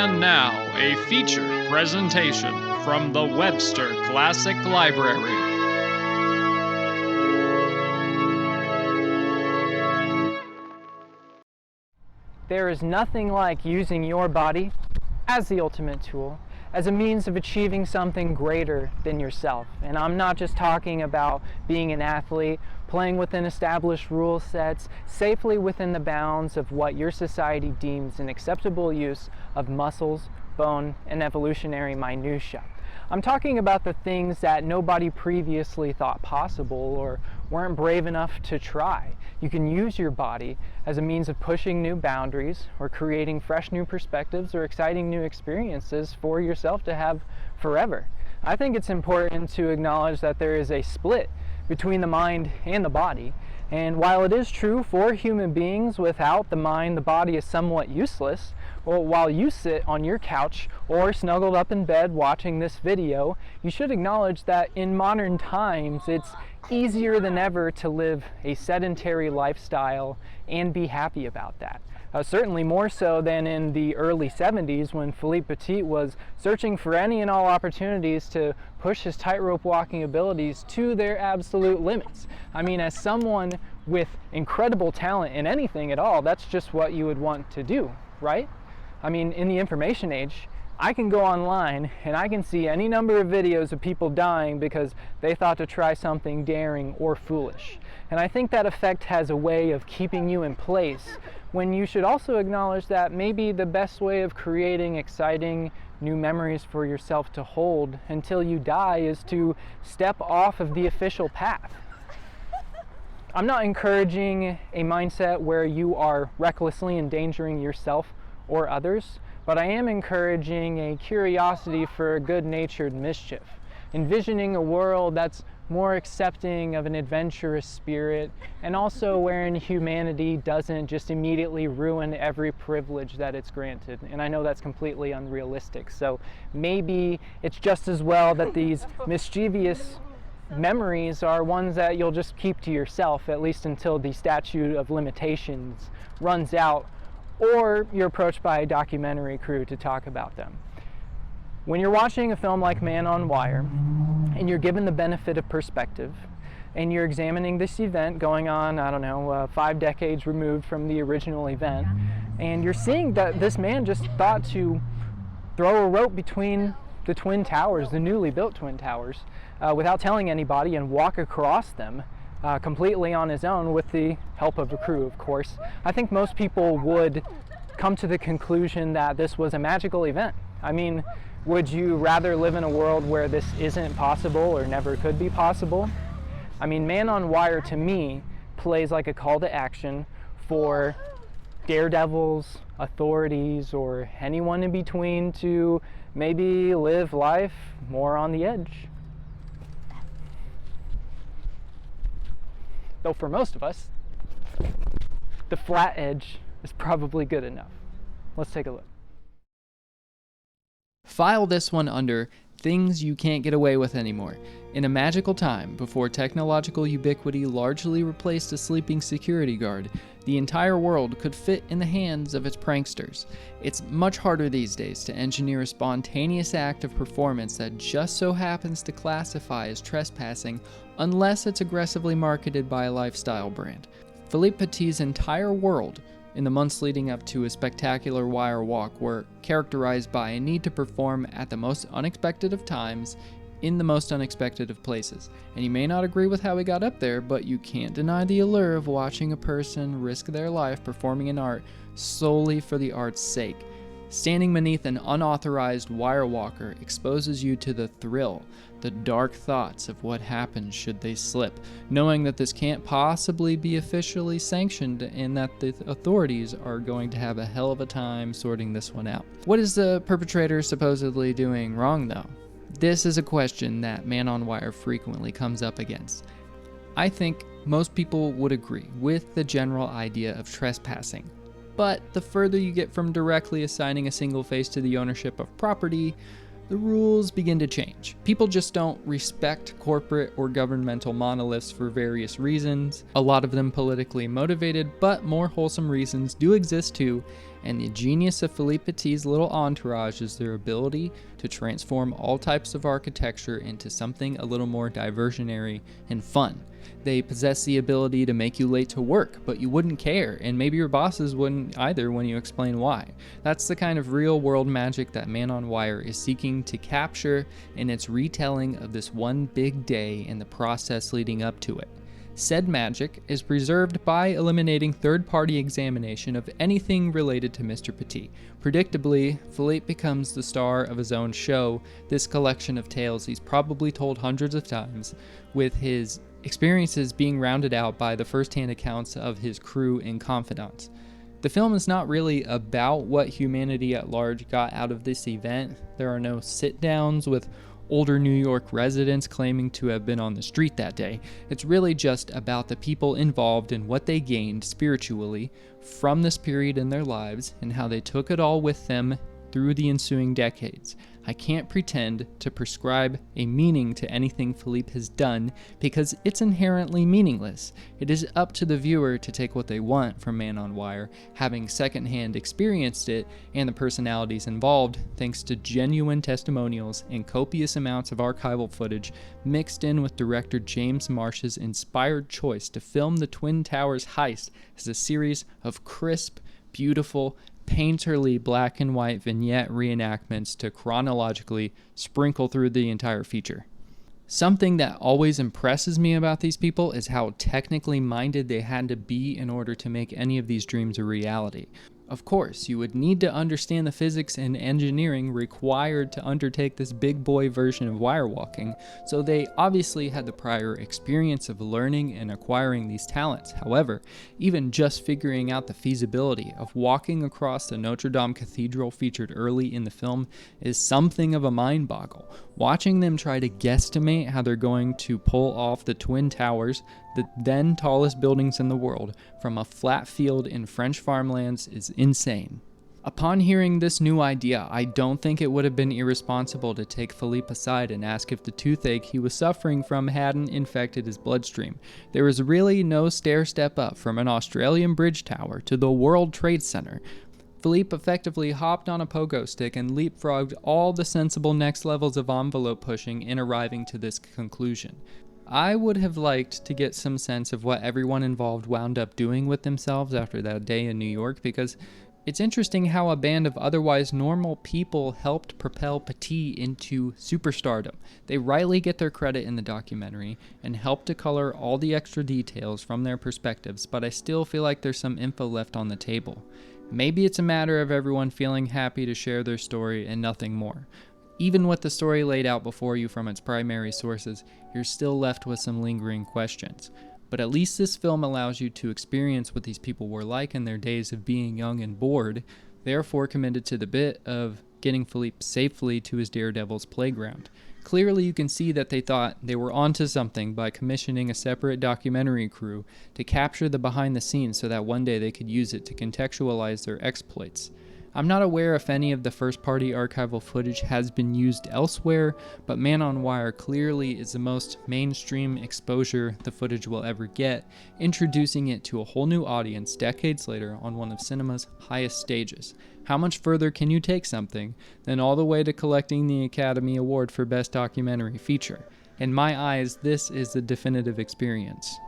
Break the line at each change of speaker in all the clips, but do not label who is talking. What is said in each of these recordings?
And now, a featured presentation from the Webster Classic Library.
There is nothing like using your body as the ultimate tool, as a means of achieving something greater than yourself. And I'm not just talking about being an athlete, playing within established rule sets, safely within the bounds of what your society deems an acceptable use of muscles, bone, and evolutionary minutiae. I'm talking about the things that nobody previously thought possible or weren't brave enough to try. You can use your body as a means of pushing new boundaries or creating fresh new perspectives or exciting new experiences for yourself to have forever. I think it's important to acknowledge that there is a split between the mind and the body. And while it is true for human beings, without the mind, the body is somewhat useless. Well, while you sit on your couch or snuggled up in bed watching this video, you should acknowledge that in modern times, it's easier than ever to live a sedentary lifestyle and be happy about that. Certainly more so than in the early 70s when Philippe Petit was searching for any and all opportunities to push his tightrope walking abilities to their absolute limits. I mean, as someone with incredible talent in anything at all, that's just what you would want to do, right? I mean, in the information age, I can go online and I can see any number of videos of people dying because they thought to try something daring or foolish. And I think that effect has a way of keeping you in place when you should also acknowledge that maybe the best way of creating exciting new memories for yourself to hold until you die is to step off of the official path. I'm not encouraging a mindset where you are recklessly endangering yourself or others, but I am encouraging a curiosity for good-natured mischief, envisioning a world that's more accepting of an adventurous spirit, and also wherein humanity doesn't just immediately ruin every privilege that it's granted. And I know that's completely unrealistic, so maybe it's just as well that these mischievous memories are ones that you'll just keep to yourself, at least until the statute of limitations runs out, or you're approached by a documentary crew to talk about them. When you're watching a film like Man on Wire, and you're given the benefit of perspective, and you're examining this event going on, 5 decades removed from the original event, and you're seeing that this man just thought to throw a rope between the Twin Towers, the newly built Twin Towers, without telling anybody, and walk across them completely on his own with the help of a crew, of course. I think most people would come to the conclusion that this was a magical event. I mean, would you rather live in a world where this isn't possible or never could be possible? I mean, Man on Wire to me plays like a call to action for daredevils, authorities, or anyone in between to maybe live life more on the edge. Though for most of us, the flat edge is probably good enough. Let's take a look.
File this one under things you can't get away with anymore. In a magical time, before technological ubiquity largely replaced a sleeping security guard, the entire world could fit in the hands of its pranksters. It's much harder these days to engineer a spontaneous act of performance that just so happens to classify as trespassing unless it's aggressively marketed by a lifestyle brand. Philippe Petit's entire world in the months leading up to a spectacular wire walk were characterized by a need to perform at the most unexpected of times in the most unexpected of places. And you may not agree with how he got up there, but you can't deny the allure of watching a person risk their life performing an art solely for the art's sake. Standing beneath an unauthorized wire walker exposes you to the thrill, the dark thoughts of what happens should they slip, knowing that this can't possibly be officially sanctioned and that the authorities are going to have a hell of a time sorting this one out. What is the perpetrator supposedly doing wrong, though? This is a question that Man on Wire frequently comes up against. I think most people would agree with the general idea of trespassing. But the further you get from directly assigning a single face to the ownership of property, the rules begin to change. People just don't respect corporate or governmental monoliths for various reasons. A lot of them politically motivated, but more wholesome reasons do exist too, and the genius of Philippe Petit's little entourage is their ability to transform all types of architecture into something a little more diversionary and fun. They possess the ability to make you late to work, but you wouldn't care, and maybe your bosses wouldn't either when you explain why. That's the kind of real-world magic that Man on Wire is seeking to capture in its retelling of this one big day and the process leading up to it. Said magic is preserved by eliminating third-party examination of anything related to Mr. Petit. Predictably, Philippe becomes the star of his own show, this collection of tales he's probably told hundreds of times, with his experiences being rounded out by the first-hand accounts of his crew and confidants. The film is not really about what humanity at large got out of this event. There are no sit-downs with older New York residents claiming to have been on the street that day. It's really just about the people involved and what they gained spiritually from this period in their lives and how they took it all with them through the ensuing decades. I can't pretend to prescribe a meaning to anything Philippe has done because it's inherently meaningless. It is up to the viewer to take what they want from Man on Wire, having secondhand experienced it and the personalities involved thanks to genuine testimonials and copious amounts of archival footage mixed in with director James Marsh's inspired choice to film the Twin Towers heist as a series of crisp, beautiful, painterly black and white vignette reenactments to chronologically sprinkle through the entire feature. Something that always impresses me about these people is how technically minded they had to be in order to make any of these dreams a reality. Of course, you would need to understand the physics and engineering required to undertake this big boy version of wire walking, so they obviously had the prior experience of learning and acquiring these talents. However, even just figuring out the feasibility of walking across the Notre Dame Cathedral featured early in the film is something of a mind boggle. Watching them try to guesstimate how they're going to pull off the Twin Towers, the then tallest buildings in the world, from a flat field in French farmlands is insane. Upon hearing this new idea, I don't think it would have been irresponsible to take Philippe aside and ask if the toothache he was suffering from hadn't infected his bloodstream. There was really no stair-step up from an Australian bridge tower to the World Trade Center. Philippe effectively hopped on a pogo stick and leapfrogged all the sensible next levels of envelope pushing in arriving to this conclusion. I would have liked to get some sense of what everyone involved wound up doing with themselves after that day in New York, because it's interesting how a band of otherwise normal people helped propel Petit into superstardom. They rightly get their credit in the documentary and help to color all the extra details from their perspectives, but I still feel like there's some info left on the table. Maybe it's a matter of everyone feeling happy to share their story and nothing more. Even with the story laid out before you from its primary sources, you're still left with some lingering questions. But at least this film allows you to experience what these people were like in their days of being young and bored, therefore committed to the bit of getting Philippe safely to his Daredevil's playground. Clearly you can see that they thought they were onto something by commissioning a separate documentary crew to capture the behind the scenes so that one day they could use it to contextualize their exploits. I'm not aware if any of the first-party archival footage has been used elsewhere, but Man on Wire clearly is the most mainstream exposure the footage will ever get, introducing it to a whole new audience decades later on one of cinema's highest stages. How much further can you take something than all the way to collecting the Academy Award for Best Documentary Feature? In my eyes, this is the definitive experience.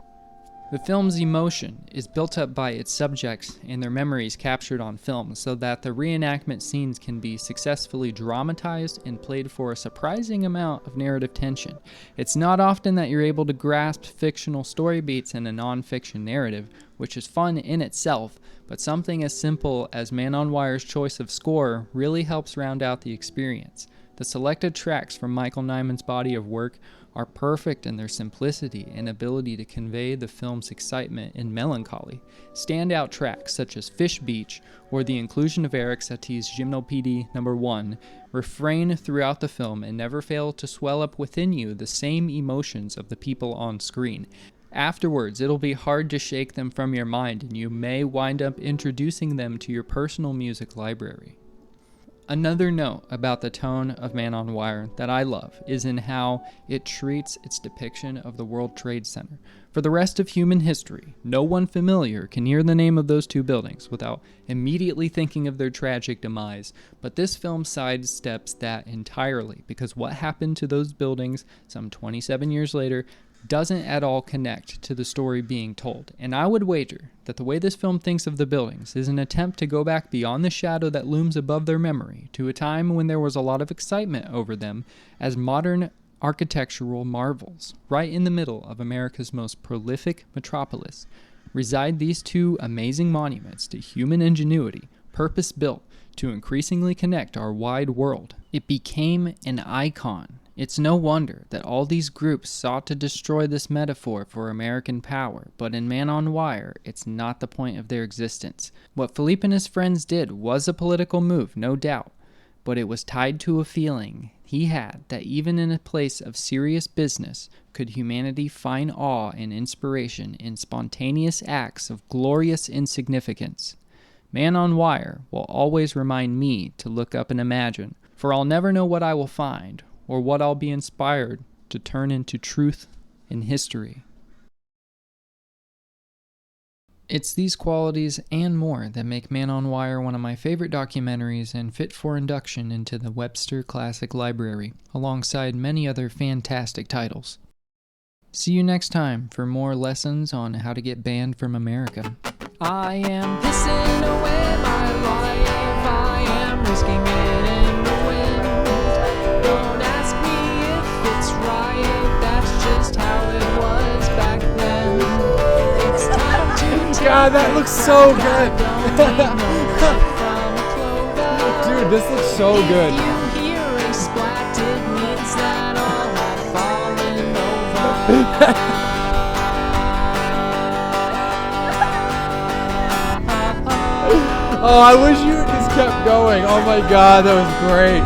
The film's emotion is built up by its subjects and their memories captured on film so that the reenactment scenes can be successfully dramatized and played for a surprising amount of narrative tension. It's not often that you're able to grasp fictional story beats in a non-fiction narrative, which is fun in itself, but something as simple as Man on Wire's choice of score really helps round out the experience. The selected tracks from Michael Nyman's body of work are perfect in their simplicity and ability to convey the film's excitement and melancholy. Standout tracks such as Fish Beach or the inclusion of Eric Satie's Gymnopédie No. 1 refrain throughout the film and never fail to swell up within you the same emotions of the people on screen. Afterwards, it'll be hard to shake them from your mind, and you may wind up introducing them to your personal music library. Another note about the tone of Man on Wire that I love is in how it treats its depiction of the World Trade Center. For the rest of human history, no one familiar can hear the name of those two buildings without immediately thinking of their tragic demise, but this film sidesteps that entirely because what happened to those buildings some 27 years later doesn't at all connect to the story being told. And I would wager that the way this film thinks of the buildings is an attempt to go back beyond the shadow that looms above their memory to a time when there was a lot of excitement over them as modern architectural marvels. Right in the middle of America's most prolific metropolis reside these two amazing monuments to human ingenuity, purpose-built to increasingly connect our wide world. It became an icon. It's no wonder that all these groups sought to destroy this metaphor for American power, but in Man on Wire, it's not the point of their existence. What Philippe and his friends did was a political move, no doubt, but it was tied to a feeling he had that even in a place of serious business, could humanity find awe and inspiration in spontaneous acts of glorious insignificance. Man on Wire will always remind me to look up and imagine, for I'll never know what I will find, or what I'll be inspired to turn into truth in history. It's these qualities and more that make Man on Wire one of my favorite documentaries and fit for induction into the Webster Classic Library, alongside many other fantastic titles. See you next time for more lessons on how to get banned from America. I am pissing away my life, I am risking it in the wind. Don't ask me if it's right, that's just how it was back then. It's time to
God, that looks so good. Dude, this looks so good.
If you hear a splat, it means that all have fallen over.
Oh, I wish you had just kept going. Oh my God, that was great.